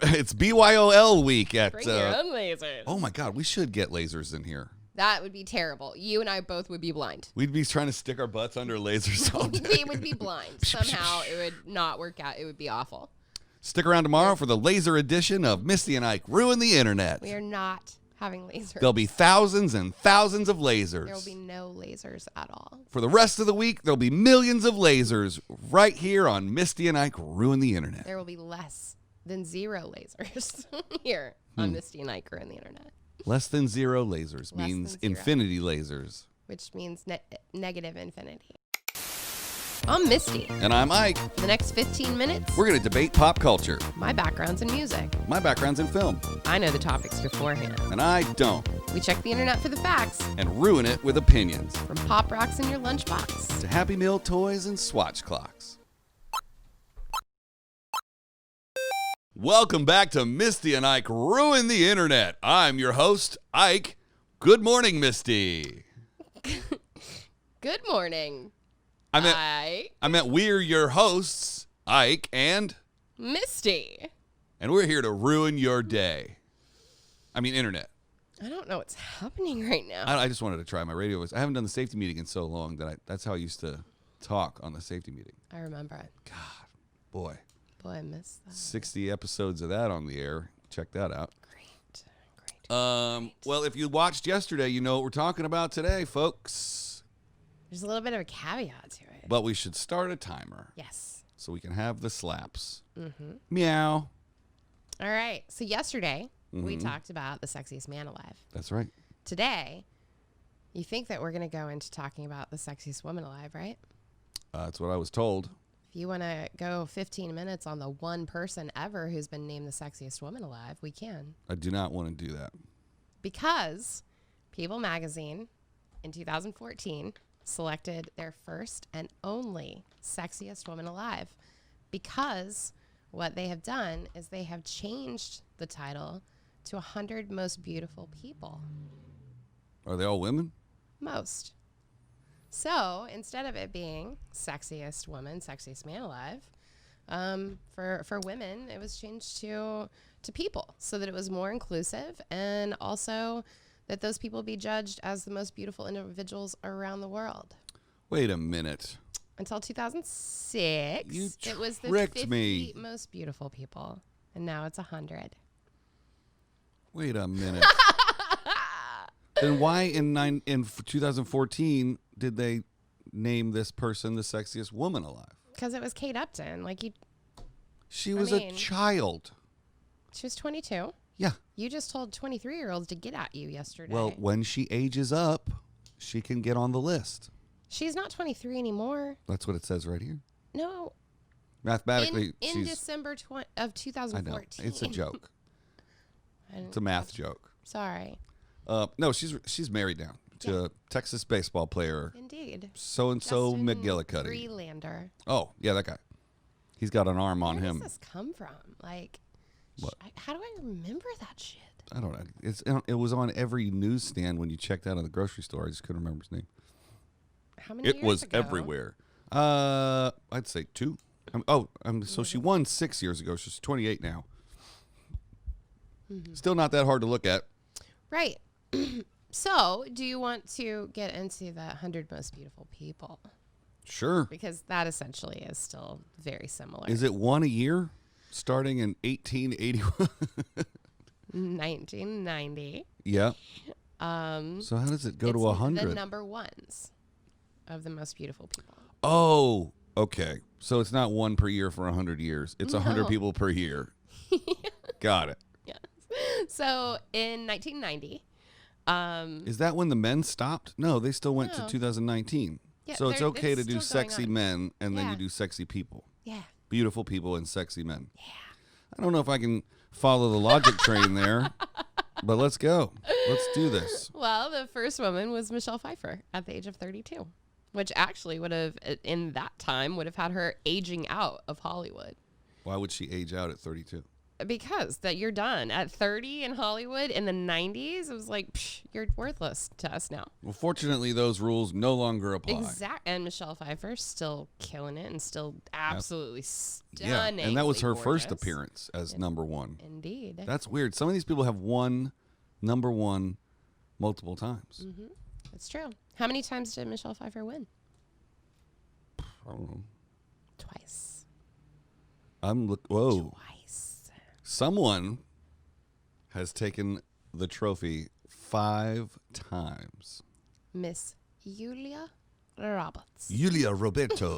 It's BYOL week at. Bring your own lasers. Oh my God, we should get lasers in here. That would be terrible. You and I both would be blind. We'd be trying to stick our butts under lasers all day. We would be blind. Somehow it would not work out. It would be awful. Stick around tomorrow for the laser edition of Misty and Ike Ruin the Internet. We are not having lasers. There'll be thousands and thousands of lasers. There will be no lasers at all. For the rest of the week, there'll be millions of lasers right here on Misty and Ike Ruin the Internet. There will be less than 0 lasers here on Misty and Ike Ruin the Internet. Less than 0 lasers means infinity lasers. Which means negative infinity. I'm Misty. And I'm Ike. For the next 15 minutes, We're going to debate pop culture. My background's in music. My background's in film. I know the topics beforehand. And I don't. We check the internet for the facts. And ruin it with opinions. From pop rocks in your lunchbox to Happy Meal toys and swatch clocks. Welcome back to Misty and Ike Ruin the Internet. I'm your host, Ike. Good morning, Misty. Good morning, I meant we're your hosts, Ike and Misty. And we're here to ruin your day. I mean, internet. I don't know what's happening right now. I just wanted to try my radio voice. I haven't done the safety meeting in so long that that's how I used to talk on the safety meeting. I remember it. God, boy. Boy, I miss that. 60 episodes of that on the air. Check that out. Great. Well, if you watched yesterday, you know what we're talking about today, folks. There's a little bit of a caveat to it. But we should start a timer. Yes. So we can have the slaps. Mm-hmm. Meow. All right. So yesterday, we talked about the Sexiest Man Alive. That's right. Today, you think that we're going to go into talking about the Sexiest Woman Alive, right? That's what I was told. If you want to go 15 minutes on the one person ever who's been named the Sexiest Woman Alive, we can. I do not want to do that. Because People magazine in 2014 selected their first and only Sexiest Woman Alive. Because what they have done is they have changed the title to 100 Most Beautiful People. Are they all women? Most. So instead of it being Sexiest Woman, Sexiest Man Alive, for women, it was changed to people so that it was more inclusive and also that those people be judged as the most beautiful individuals around the world. Wait a minute. Until 2006, it was the 50 most beautiful people, and now it's 100. Wait a minute. Then why in 2014 did they name this person the Sexiest Woman Alive? Because it was Kate Upton. She was a child. She was 22. Yeah. You just told 23-year-olds to get at you yesterday. Well, when she ages up, she can get on the list. She's not 23 anymore. That's what it says right here. No. Mathematically, in December of 2014. I know. It's a joke. It's a math joke. Sorry. No, she's married now to a Texas baseball player. Indeed. So-and-so McGillicuddy. Freelander. Oh, yeah, that guy. He's got an arm on him. Where does this come from? What? How do I remember that shit? I don't know. It was on every newsstand when you checked out of the grocery store. I just couldn't remember his name. How many years ago? It was everywhere. I'd say 2. So she won 6 years ago. She's 28 now. Mm-hmm. Still not that hard to look at. Right. So, do you want to get into the 100 most beautiful people? Sure. Because that essentially is still very similar. Is it one a year? Starting in 1881? 1990. Yeah. So how does it go to 100? The number ones of the most beautiful people. Oh, okay. So it's not one per year for 100 years. It's 100 people per year. Got it. Yes. So in 1990. Is that when the men stopped? No, they still went to 2019. Yeah, so it's okay to do sexy on. men and then you do sexy people. Yeah. Beautiful people and sexy men. Yeah. I don't know if I can follow the logic train there, but let's go. Let's do this. Well, the first woman was Michelle Pfeiffer at the age of 32, which actually would have, in that time, would have had her aging out of Hollywood. Why would she age out at 32? Because that you're done at 30 in Hollywood in the 90s. It was like, psh, you're worthless to us now. Well, fortunately, those rules no longer apply. And Michelle Pfeiffer's still killing it and still absolutely stunning. Yeah, and that was her first appearance as number one. Indeed. That's weird. Some of these people have won number one multiple times. Mm-hmm. That's true. How many times did Michelle Pfeiffer win? I don't know. Twice. Whoa. Twice. Someone has taken the trophy 5 times. Miss Julia Roberts. Julia Roberto.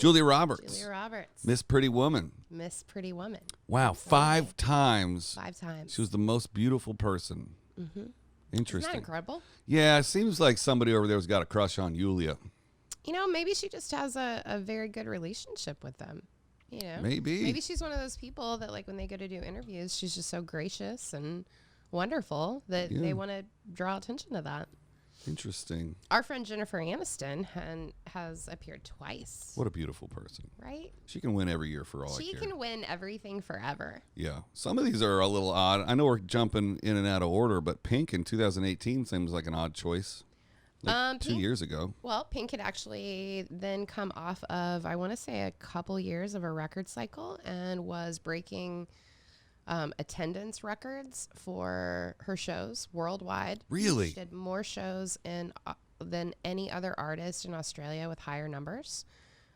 Julia Roberts. Julia Roberts. Miss Pretty Woman. Miss Pretty Woman. Wow, 5 times. 5 times. She was the most beautiful person. Mm-hmm. Interesting. Isn't that incredible? Yeah, it seems like somebody over there's got a crush on Julia. You know, maybe she just has a very good relationship with them. You know, Maybe she's one of those people that, like, when they go to do interviews, she's just so gracious and wonderful that they want to draw attention to that. Interesting. Our friend Jennifer Aniston has appeared twice. What a beautiful person. Right? She can win every year for all I She care. can win everything forever. Yeah. Some of these are a little odd. I know we're jumping in and out of order, but Pink in 2018 seems like an odd choice. Like 2 years ago. Well, Pink had actually then come off of, I want to say, a couple years of a record cycle and was breaking attendance records for her shows worldwide. Really? She did more shows than any other artist in Australia with higher numbers.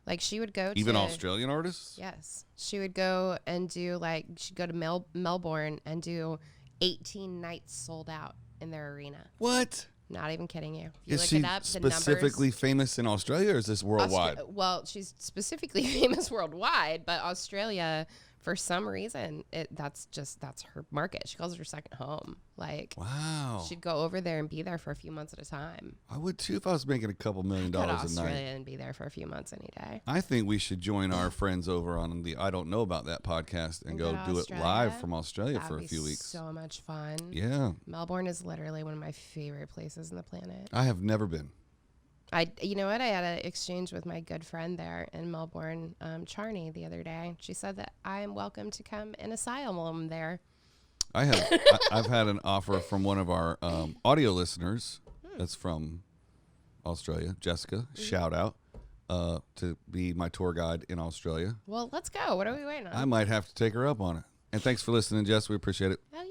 Like, she would go Even Australian artists? Yes. She would go and do, like, she'd go to Melbourne and do 18 nights sold out in their arena. What? Not even kidding you. If you Is look she it up, specifically famous in Australia, or is this worldwide? Well, she's specifically famous worldwide, but Australia, for some reason, that's her market. She calls it her second home. Like, wow. She'd go over there and be there for a few months at a time. I would too if I was making a couple $1 million Go to a Australia night. and be there for a few months any day. I think we should join our friends over on the I Don't Know About That podcast and go do it live from Australia for a few weeks. So much fun. Yeah. Melbourne is literally one of my favorite places on the planet. I have never been. You know what? I had an exchange with my good friend there in Melbourne, Charney, the other day. She said that I am welcome to come in asylum there. I've had an offer from one of our audio listeners that's from Australia, Jessica, shout out, to be my tour guide in Australia. Well, let's go. What are we waiting on? I might have to take her up on it. And thanks for listening, Jess. We appreciate it. Oh,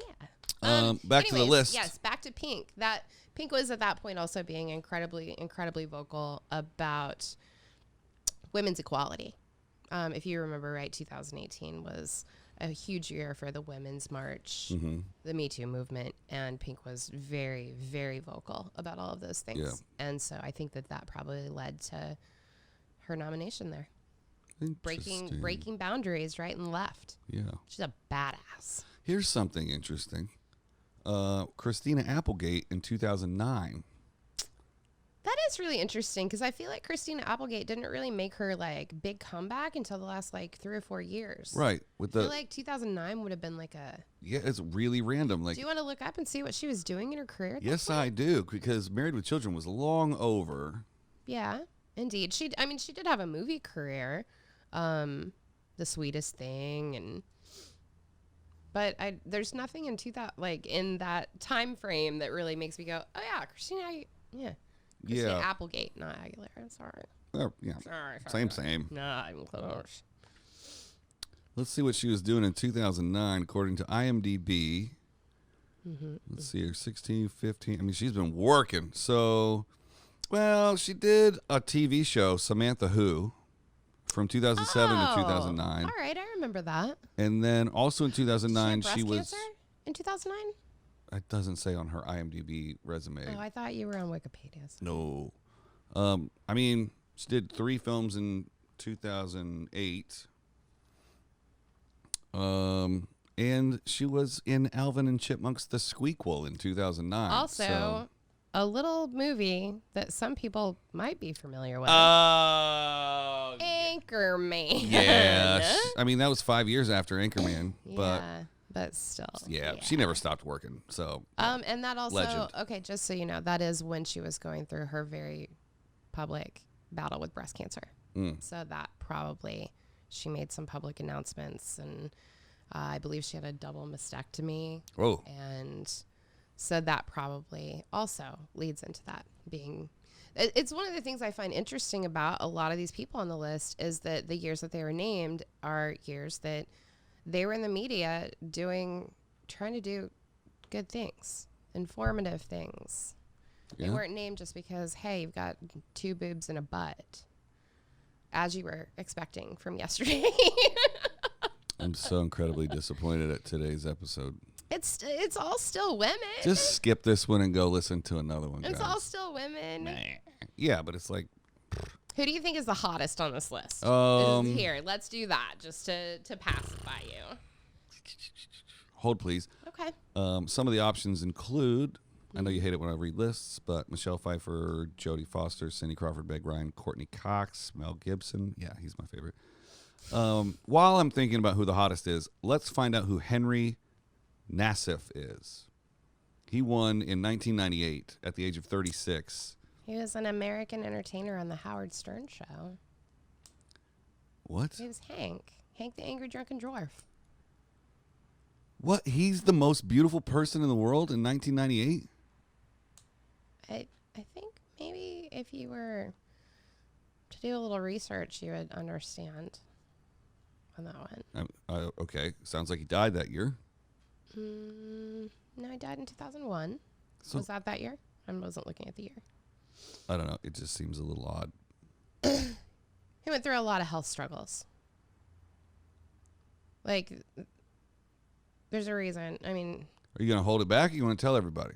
yeah. Back to the list. Yes, back to Pink. Pink was at that point also being incredibly vocal about women's equality. If you remember right, 2018 was a huge year for the Women's March, the Me Too movement, and Pink was very, very vocal about all of those things. Yeah. And so I think that probably led to her nomination there. Breaking boundaries right and left. Yeah. She's a badass. Here's something interesting. Christina Applegate in 2009. That is really interesting because I feel like Christina Applegate didn't really make her like big comeback until the last like 3 or 4 years. Right. I feel like 2009 would have been like a... Yeah, it's really random. Like, do you want to look up and see what she was doing in her career? Yes, I do, because Married with Children was long over. Yeah, indeed. She did have a movie career, The Sweetest Thing, but there's nothing in in that time frame that really makes me go, oh yeah, Christina Applegate, not Aguilera. Sorry. Oh, yeah. Sorry. Same. Not even close. Let's see what she was doing in 2009, according to IMDb. Let's see here, 16, 15. I mean, she's been working. So, well, she did a TV show, Samantha Who, from 2007 to 2009. All right, I remember that. And then also in 2009, she was cancer in 2009. It doesn't say on her IMDb resume. Oh, I thought you were on Wikipedia. No. I mean, she did 3 films in 2008. And she was in Alvin and Chipmunk's The Squeakquel in 2009. Also, a little movie that some people might be familiar with. Anchorman. Yeah. I mean, that was 5 years after Anchorman. But still. Yeah, she never stopped working. So. And that also, legend. Okay, just so you know, that is when she was going through her very public battle with breast cancer. So that probably, she made some public announcements and I believe she had a double mastectomy. Oh. And so that probably also leads into that being... It's one of the things I find interesting about a lot of these people on the list is that the years that they were named are years that they were in the media trying to do good things, informative things. Yeah. They weren't named just because, hey, you've got 2 boobs and a butt, as you were expecting from yesterday. I'm so incredibly disappointed at today's episode. It's all still women. Just skip this one and go listen to another one, It's guys. all still women. Yeah, but it's like... Who do you think is the hottest on this list? Here, let's do that just to pacify you. Hold, please. Okay. Some of the options include... I know you hate it when I read lists, but Michelle Pfeiffer, Jodie Foster, Cindy Crawford, Meg Ryan, Courtney Cox, Mel Gibson. Yeah, he's my favorite. While I'm thinking about who the hottest is, let's find out who Henry Nassif is. He won in 1998 at the age of 36. He was an American entertainer on the Howard Stern show. What? He was Hank the Angry Drunken Dwarf. What? He's the most beautiful person in the world in 1998? I think maybe if you were to do a little research, you would understand on that one. Okay. Sounds like he died that year. No, he died in 2001. So, Was that year? I wasn't looking at the year. I don't know. It just seems a little odd. He went through a lot of health struggles. Like, there's a reason. I mean... Are you going to hold it back or you want to tell everybody?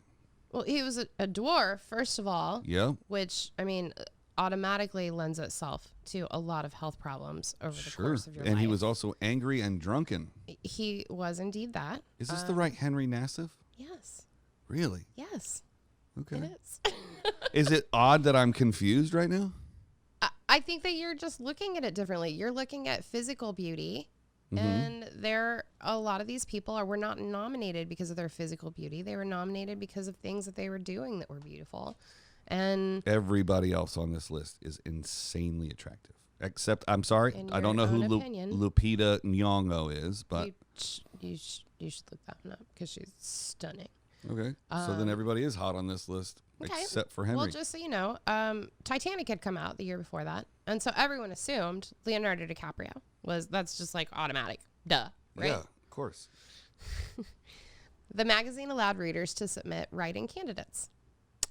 Well, he was a dwarf, first of all. Yeah. Which, I mean, automatically lends itself to a lot of health problems over the course of your life. And he was also angry and drunken. He was indeed that. Is this the right Henry Nassif? Yes. Really? Yes. Okay. It is. Is it odd that I'm confused right now? I think that you're just looking at it differently. You're looking at physical beauty. Mm-hmm. And a lot of these people were not nominated because of their physical beauty. They were nominated because of things that they were doing that were beautiful. And everybody else on this list is insanely attractive. Except, I'm sorry, I don't know who Lupita Nyong'o is, but... You should look that one up because she's stunning. Okay, so then everybody is hot on this list, except for Henry. Well, just so you know, Titanic had come out the year before that. And so everyone assumed Leonardo DiCaprio that's just like automatic. Duh. Right? Yeah, of course. The magazine allowed readers to submit writing candidates.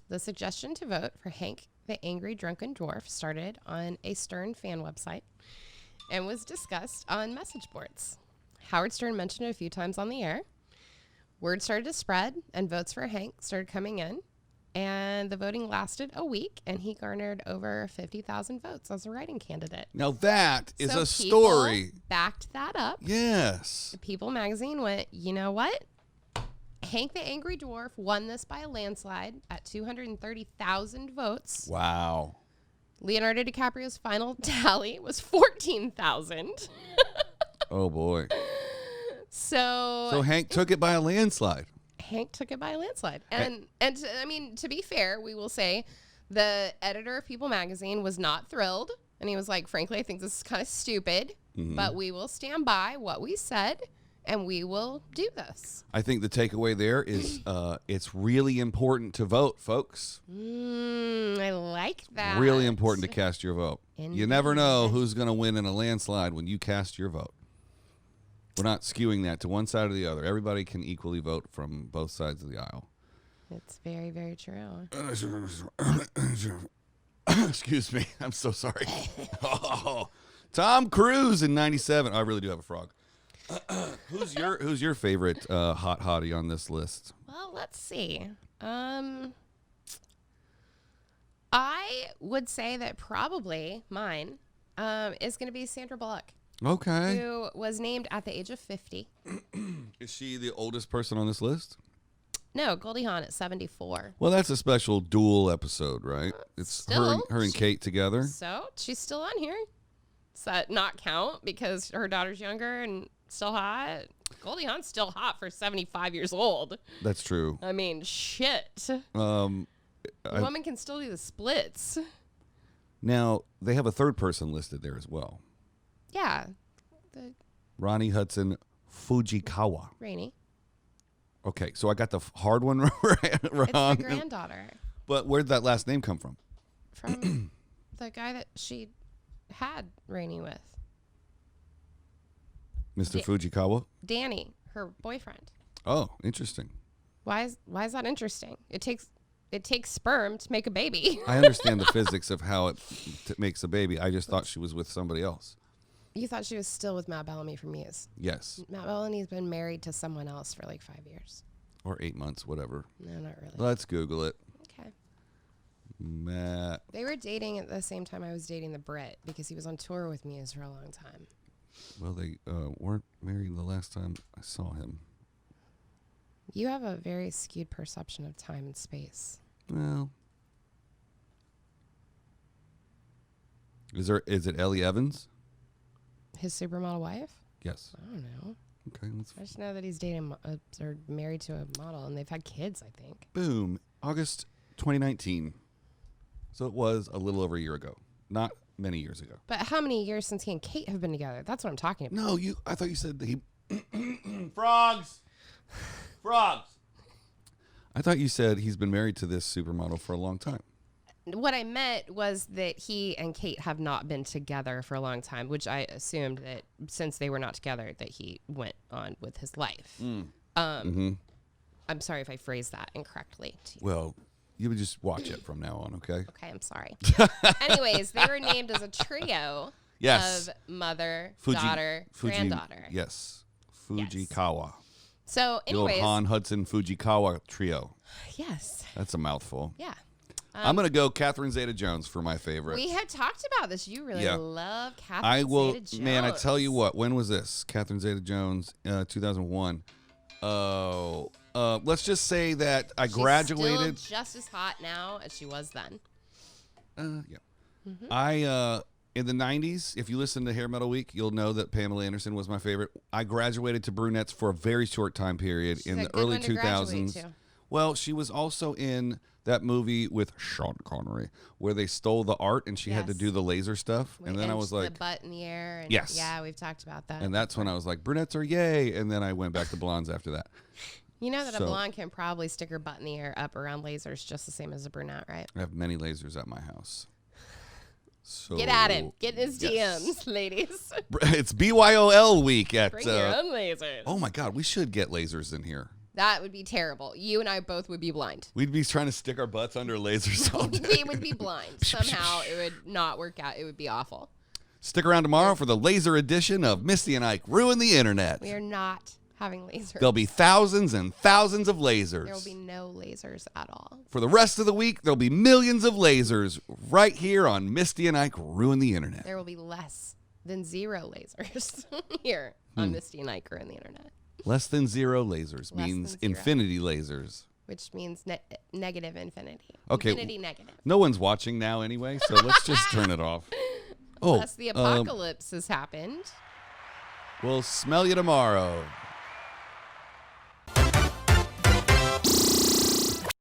The suggestion to vote for Hank the Angry Drunken Dwarf started on a Stern fan website and was discussed on message boards. Howard Stern mentioned it a few times on the air. Word started to spread, and votes for Hank started coming in. And the voting lasted a week, and he garnered over 50,000 votes as a writing candidate. Now that is so a story. People backed that up. Yes. People magazine went, you know what? Hank the Angry Dwarf won this by a landslide at 230,000 votes. Wow. Leonardo DiCaprio's final tally was 14,000. Oh, boy. So Hank took it by a landslide. Hank took it by a landslide. And I mean, to be fair, we will say the editor of People magazine was not thrilled. And he was like, frankly, I think this is kind of stupid, but we will stand by what we said and we will do this. I think the takeaway there is it's really important to vote, folks. I like that. Really important to cast your vote. Indeed. You never know who's going to win in a landslide when you cast your vote. We're not skewing that to one side or the other. Everybody can equally vote from both sides of the aisle. It's very, very true. Excuse me. I'm so sorry. Oh, Tom Cruise in 97. I really do have a frog. Who's your favorite hot hottie on this list? Well, let's see. I would say that probably mine is going to be Sandra Bullock. Okay. Who was named at the age of 50. Is she the oldest person on this list? No, Goldie Hawn at 74. Well, that's a special dual episode, right? It's still, her and Kate together. So she's still on here. Does that not count because her daughter's younger and still hot? Goldie Hawn's still hot for 75 years old. That's true. I mean, shit. A woman can still do the splits. Now, they have a third person listed there as well. Yeah. Ronnie Hudson Fujikawa. Rainy. Okay, so I got the hard one wrong. It's the granddaughter. But where did that last name come from? From the guy that she had Rainy with. Mr. Fujikawa? Danny, her boyfriend. Oh, interesting. Why is that interesting? It takes sperm to make a baby. I understand the physics of how it makes a baby. I just thought she was with somebody else. You thought she was still with Matt Bellamy from Muse. Yes. Matt Bellamy's been married to someone else for like 5 years. Or 8 months, whatever. No, not really. Let's Google it. Okay. Matt. They were dating at the same time I was dating the Brit because he was on tour with Muse for a long time. Well, they weren't married the last time I saw him. You have a very skewed perception of time and space. Well. Is it Ellie Evans? His supermodel wife? Yes. I don't know. Okay. I just know that he's dating or married to a model, and they've had kids, I think. Boom. August 2019. So it was a little over a year ago. Not many years ago. But how many years since he and Kate have been together? That's what I'm talking about. No, I thought you said that he... Frogs! Frogs! I thought you said he's been married to this supermodel for a long time. What I meant was that he and Kate have not been together for a long time, which I assumed that since they were not together, that he went on with his life. I'm sorry if I phrased that incorrectly to you. Well, you would just watch it from now on, okay? Okay, I'm sorry. Anyways, they were named as a trio Yes. of mother, daughter, granddaughter. Yes. Fujikawa. So, The old anyways. Han Hudson Fujikawa trio. Yes. That's a mouthful. Yeah. I'm going to go Catherine Zeta-Jones for my favorite. We had talked about this. You really love Catherine I will, Zeta-Jones. man, I tell you what, when was this? Catherine Zeta-Jones, 2001. Let's just say that I graduated. She's still just as hot now as she was then. Yeah. I, in the 90s, if you listen to Hair Metal Week, you'll know that Pamela Anderson was my favorite. I graduated to brunettes for a very short time period in the early 2000s. Well, she was also in that movie with Sean Connery where they stole the art and she had to do the laser stuff. And then I was like, the butt in the air. And yes. Yeah, we've talked about that. And that's when I was like, brunettes are yay. And then I went back to blondes after that. You know that a blonde can probably stick her butt in the air up around lasers just the same as a brunette, right? I have many lasers at my house. So get at him. Get in his DMs, ladies. It's BYOL week at... Bring your own lasers. Oh, my God. We should get lasers in here. That would be terrible. You and I both would be blind. We'd be trying to stick our butts under lasers all day. We would be blind. Somehow it would not work out. It would be awful. Stick around tomorrow for the laser edition of Misty and Ike Ruin the Internet. We are not having lasers. There'll be thousands and thousands of lasers. There will be no lasers at all. For the rest of the week, there'll be millions of lasers right here on Misty and Ike Ruin the Internet. There will be less than 0 lasers here on Misty and Ike Ruin the Internet. Less than 0 lasers means infinity lasers. Which means negative infinity. Okay. Infinity negative. No one's watching now anyway, so let's just turn it off. Unless the apocalypse has happened. We'll smell you tomorrow.